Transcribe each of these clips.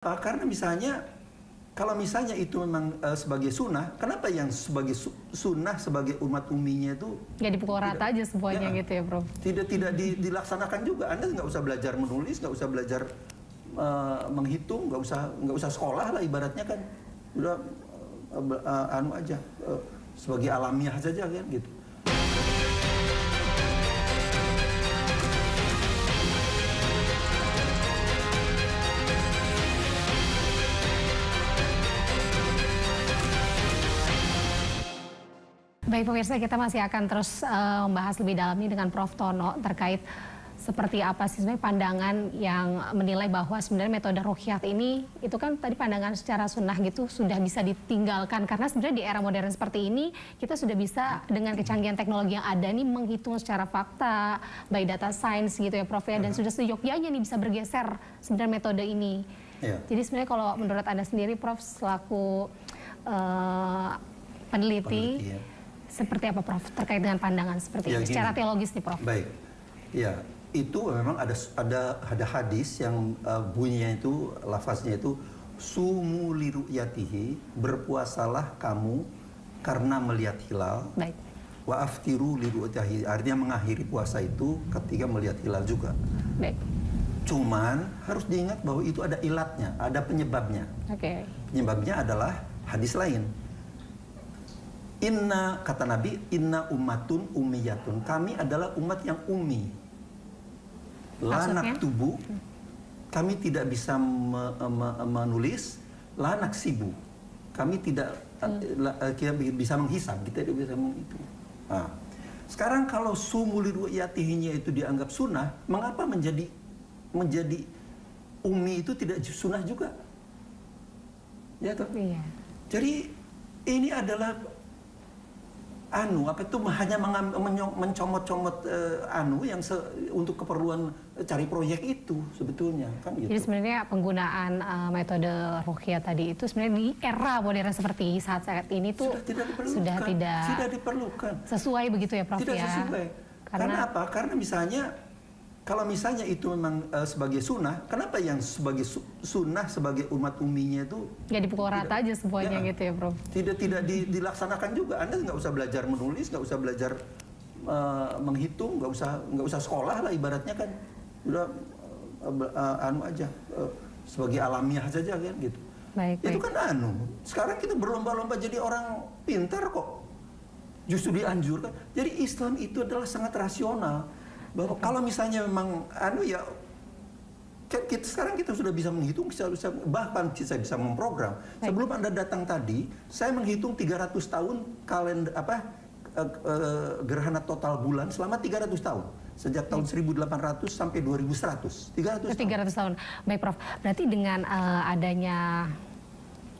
Karena misalnya, kalau misalnya itu memang sebagai sunnah, kenapa yang sebagai sunnah sebagai umat umminya itu nggak dipukul rata aja semuanya gitu ya, Prof? Tidak dilaksanakan juga. Anda nggak usah belajar menulis, nggak usah belajar menghitung, nggak usah sekolah lah ibaratnya kan, udah anu aja sebagai alamiah saja kan gitu. Baik pemirsa, kita masih akan terus membahas lebih dalam ini dengan Prof. Tono terkait seperti apa sih sebenarnya pandangan yang menilai bahwa sebenarnya metode ruqyah ini itu kan tadi pandangan secara sunnah gitu sudah bisa ditinggalkan, karena sebenarnya di era modern seperti ini kita sudah bisa dengan kecanggihan teknologi yang ada nih menghitung secara fakta by data science gitu ya, Prof ya, dan sudah seyogyanya nih bisa bergeser sebenarnya metode ini. Jadi sebenarnya kalau menurut Anda sendiri, Prof, selaku peneliti ya, seperti apa, Prof, terkait dengan pandangan seperti ini secara teologis nih, Prof? Baik, ya itu memang ada hadis yang bunyinya itu, lafaznya itu sumu li ru'yatihi, berpuasalah kamu karena melihat hilal. Baik. Wa aftiru li ru'yatihi, artinya mengakhiri puasa itu ketika melihat hilal juga. Baik. Cuman harus diingat bahwa itu ada ilatnya, ada penyebabnya. Oke. Penyebabnya adalah hadis lain. Inna, kata Nabi, inna ummatun ummiyatun. Kami adalah umat yang ummi. Lanak tubuh, kami tidak bisa menulis. Lanak sibu, kami tidak bisa menghisab, kita tidak bisa menghitung. Nah, sekarang kalau sumuli ru'yatihinya itu dianggap sunnah, mengapa menjadi ummi itu tidak sunnah juga? Ya toh? Iya. Jadi ini adalah apa itu hanya mencomot-comot yang untuk keperluan cari proyek itu sebetulnya kan gitu. Jadi sebenarnya penggunaan metode ruqyah tadi itu sebenarnya di era modern seperti saat ini tuh sudah tidak diperlukan. Sesuai begitu ya, Prof? Tidak ya? Sesuai. Karena apa? Karena misalnya kalau misalnya itu memang sebagai sunnah, kenapa yang sebagai sunnah sebagai umat umminya itu nggak dipukul rata aja semuanya gitu ya, Prof? Tidak dilaksanakan juga. Anda nggak usah belajar menulis, nggak usah belajar menghitung, nggak usah sekolah lah ibaratnya kan, udah anu aja sebagai alamiah saja kan gitu. Baik. Itu kan sekarang kita berlomba-lomba jadi orang pintar kok, justru dianjurkan. Jadi Islam itu adalah sangat rasional. Bahwa kalau misalnya memang sekarang kita sudah bisa menghitung, bahkan saya bisa memprogram. Baik. Sebelum Anda datang tadi, saya menghitung 300 tahun kalender gerhana total bulan selama 300 tahun. Sejak tahun 1800 sampai 2100. 300 tahun. Baik, Prof. Berarti dengan adanya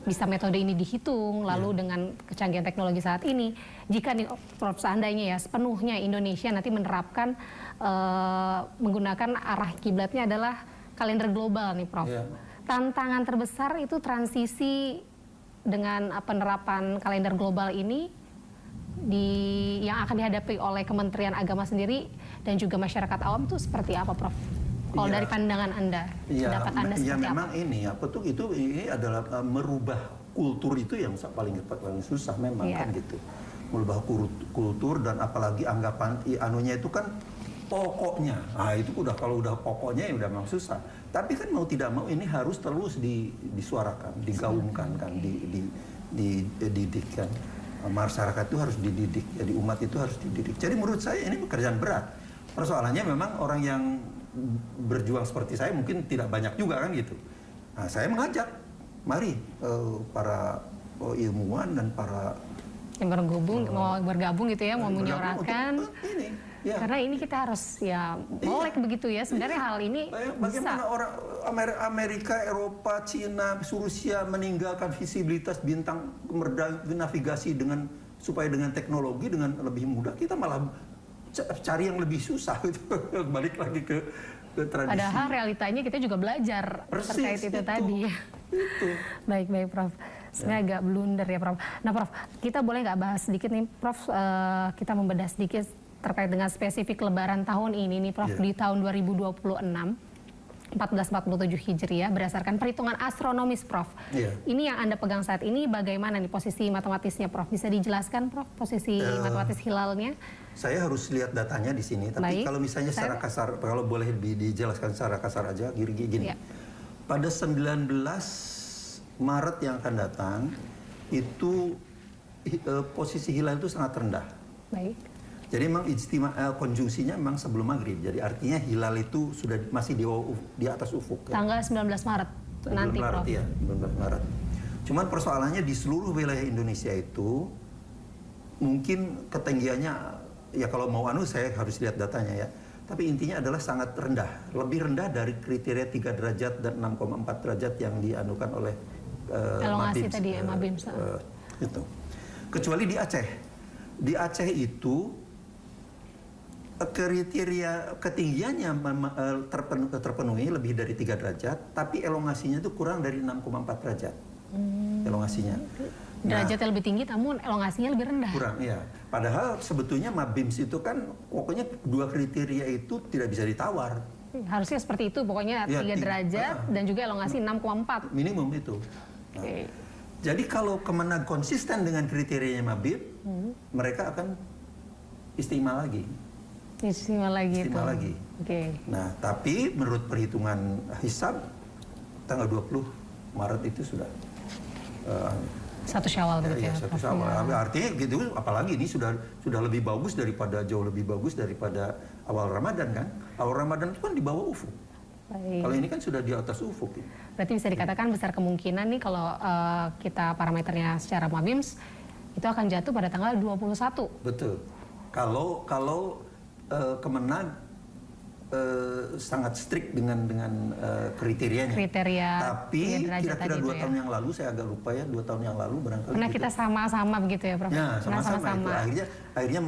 bisa metode ini dihitung, lalu dengan kecanggihan teknologi saat ini, jika nih, Prof, seandainya ya sepenuhnya Indonesia nanti menerapkan menggunakan arah kiblatnya adalah kalender global nih, Prof. Tantangan terbesar itu transisi dengan penerapan kalender global ini yang akan dihadapi oleh Kementerian Agama sendiri dan juga masyarakat awam itu seperti apa, Prof? Kalau dari pandangan Anda, pendapat Anda seperti memang apa? Ini adalah merubah kultur itu yang paling susah memang kan gitu. Merubah kultur dan apalagi anggapan anunya itu kan pokoknya. Nah, itu kalau udah pokoknya ya udah memang susah. Tapi kan mau tidak mau ini harus terus disuarakan, digaungkan kan, dididik kan. Masyarakat itu harus dididik, jadi umat itu harus dididik. Jadi menurut saya ini pekerjaan berat. Persoalannya memang orang yang berjuang seperti saya mungkin tidak banyak juga kan gitu. Nah, saya mengajak, mari para ilmuwan dan para yang mau bergabung gitu ya, mau menyuarakan ini. Karena ini kita harus melek begitu ya. Sebenarnya hal ini bagaimana orang Amerika, Eropa, Cina, Rusia meninggalkan visibilitas bintang, navigasi supaya dengan teknologi dengan lebih mudah, kita malah cari yang lebih susah gitu. Balik lagi ke tradisi. Padahal realitanya kita juga belajar terkait itu tadi. Baik, Prof. Sebenarnya agak blunder ya, Prof. Nah, Prof, kita boleh nggak bahas sedikit nih, Prof, kita membedah sedikit terkait dengan spesifik Lebaran tahun ini nih, Prof, di tahun 2026. 1447 Hijriah berdasarkan perhitungan astronomis, Prof. Iya. Ini yang Anda pegang saat ini bagaimana nih posisi matematisnya, Prof? Bisa dijelaskan, Prof, posisi matematis hilalnya? Saya harus lihat datanya di sini, tapi Baik. kalau misalnya secara kasar, kalau boleh dijelaskan secara kasar aja, gini. Iya. Pada 19 Maret yang akan datang, itu posisi hilal itu sangat rendah. Baik. Jadi memang konjungsinya memang sebelum maghrib. Jadi artinya hilal itu sudah masih di atas ufuk. Ya. Tanggal 19 Maret nanti, Prof. Ya, 19 Maret. Cuman persoalannya di seluruh wilayah Indonesia itu mungkin ketinggiannya, ya kalau mau saya harus lihat datanya ya. Tapi intinya adalah sangat rendah. Lebih rendah dari kriteria 3 derajat dan 6,4 derajat yang dianukan oleh elongasi Mabims. tadi ya, Mabims. Itu. Kecuali di Aceh. Di Aceh itu kriteria ketinggiannya terpenuhi lebih dari 3 derajat, tapi elongasinya itu kurang dari 6,4 derajat. Elongasinya. Derajatnya lebih tinggi, namun elongasinya lebih rendah. Kurang, ya. Padahal sebetulnya Mabims itu kan pokoknya 2 kriteria itu tidak bisa ditawar. Harusnya seperti itu, pokoknya Ya, 3 derajat dan juga elongasi 6,4. Minimum itu. Nah, jadi kalau Kemenag konsisten dengan kriterianya Mabim, mereka akan istimewa lagi. Istimewa lagi. Oke. Nah, tapi menurut perhitungan hisab tanggal 20 Maret itu sudah 1 Syawal begitu ya. 1 Syawal. Artinya gitu, apalagi ini sudah lebih bagus jauh lebih bagus daripada awal Ramadan kan. Awal Ramadan itu kan di bawah ufuk. Baik. Kalau ini kan sudah di atas ufuk. Ya. Berarti bisa dikatakan besar kemungkinan nih kalau kita parameternya secara Mabims itu akan jatuh pada tanggal 21. Betul. Kalau Kemenag sangat strict dengan kriterianya. Tapi kira-kira 2 tahun yang lalu, saya agak lupa ya, 2 tahun yang lalu barangkali. Karena kita sama-sama begitu ya, Prof. Ya, sama-sama. Akhirnya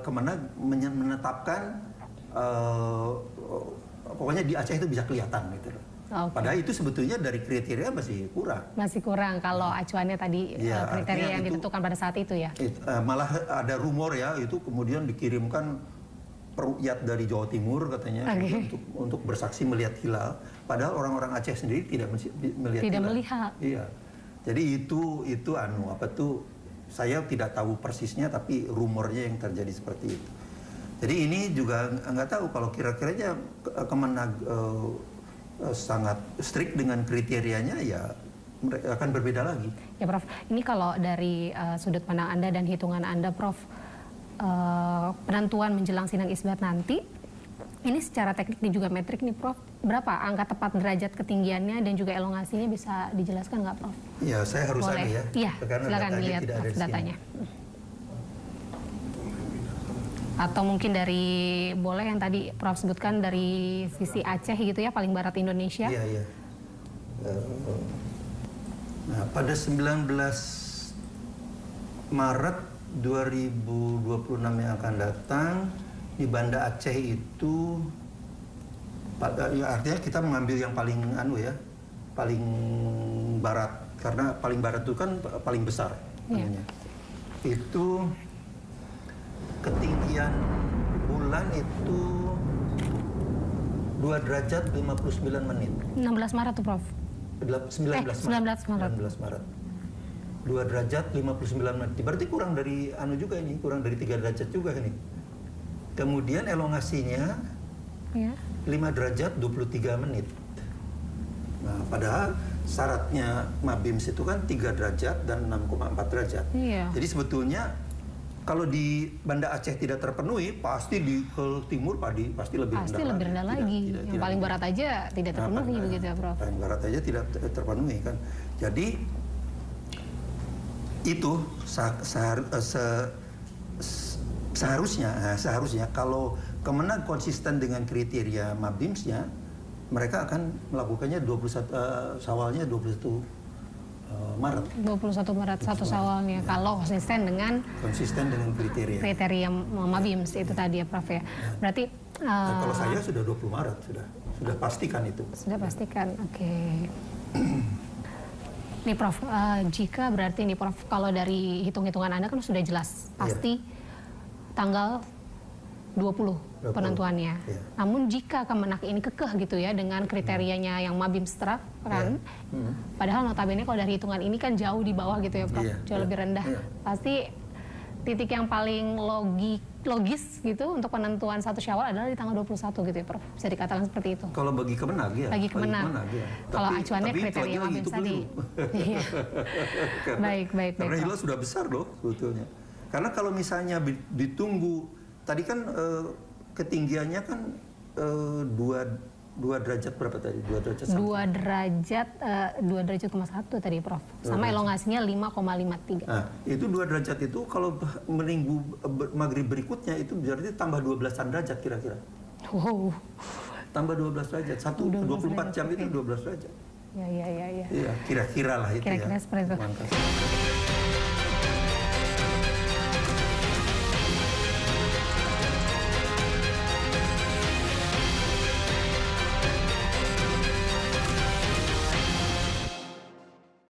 Kemenag menetapkan pokoknya di Aceh itu bisa kelihatan gitu loh. Okay. Padahal itu sebetulnya dari kriteria masih kurang. Masih kurang kalau acuannya tadi ya, kriteria yang ditentukan pada saat itu ya. Malah ada rumor ya, itu kemudian dikirimkan peruqyat dari Jawa Timur katanya untuk bersaksi melihat hilal. Padahal orang-orang Aceh sendiri tidak melihat hilal. Melihat. Iya. Jadi itu saya tidak tahu persisnya, tapi rumornya yang terjadi seperti itu. Jadi ini juga nggak tahu kalau kira-kiranya Kemenag sangat strict dengan kriterianya, ya mereka akan berbeda lagi. Ya, Prof. Ini kalau dari sudut pandang Anda dan hitungan Anda, Prof, penentuan menjelang sidang isbat nanti, ini secara teknik dan juga metrik nih, Prof, berapa angka tepat derajat ketinggiannya dan juga elongasinya, bisa dijelaskan nggak, Prof? Ya, saya harus ada ya. Iya, silakan dilihat datanya. Atau mungkin boleh yang tadi Prof sebutkan dari sisi Aceh gitu ya, paling barat Indonesia. Iya. Nah, pada 19 Maret 2026 yang akan datang di Banda Aceh itu, artinya kita mengambil yang paling paling barat, karena paling barat itu kan paling besar. Iya. Itu ketinggian bulan itu 2 derajat 59 menit. 16 Maret tuh, Prof? 19 Maret. 2 derajat 59 menit. Berarti kurang dari juga ini, kurang dari 3 derajat juga ini. Kemudian elongasinya 5 derajat 23 menit. Nah, padahal syaratnya Mabims itu kan 3 derajat dan 6,4 derajat. Iya. Jadi sebetulnya kalau di Banda Aceh tidak terpenuhi, pasti di timur pasti lebih rendah. Pasti lebih rendah lagi. Yang paling barat aja tidak terpenuhi begitu ya, Prof? Paling barat aja tidak terpenuhi kan. Jadi itu seharusnya kalau Kemenag konsisten dengan kriteria Mabimsnya, mereka akan melakukannya 21 Syawalnya 21 Maret. 21 Maret, 1 Syawalnya. Kalau konsisten dengan kriteria Mabims itu tadi ya, Prof ya. Berarti kalau saya sudah 20 Maret sudah pastikan itu. Sudah pastikan. Oke. Nih, Prof, jika berarti nih, Prof, kalau dari hitung-hitungan Anda kan sudah jelas pasti tanggal 20 penentuannya. Iya. Namun jika Kemenak ini kekeh gitu ya dengan kriterianya yang Mabim Strak kan, padahal notabene kalau dari hitungan ini kan jauh di bawah gitu ya Prof, jauh lebih rendah. Pasti titik yang paling logis gitu untuk penentuan 1 Syawal adalah di tanggal 21 gitu ya Prof. Bisa dikatakan seperti itu. Kalau bagi Kemenag ya. Bagi Kemenag. Ya. Kalau acuannya kriteria Mabim tadi. Iya. Baik. Karena hilal sudah besar loh sebetulnya. Karena kalau misalnya ditunggu, tadi kan ketinggiannya kan 2 derajat berapa tadi? 2 derajat sampai. 2 derajat 1 tadi Prof. Sama elongasinya 5,53. Nah, itu 2 derajat itu kalau minggu maghrib berikutnya itu berarti tambah 12-an derajat kira-kira. Wow. Tambah 12 derajat. 24 jam itu 12 derajat. Ya. Iya, kira-kira lah itu Kira-kira ya. seperti itu. Mantap.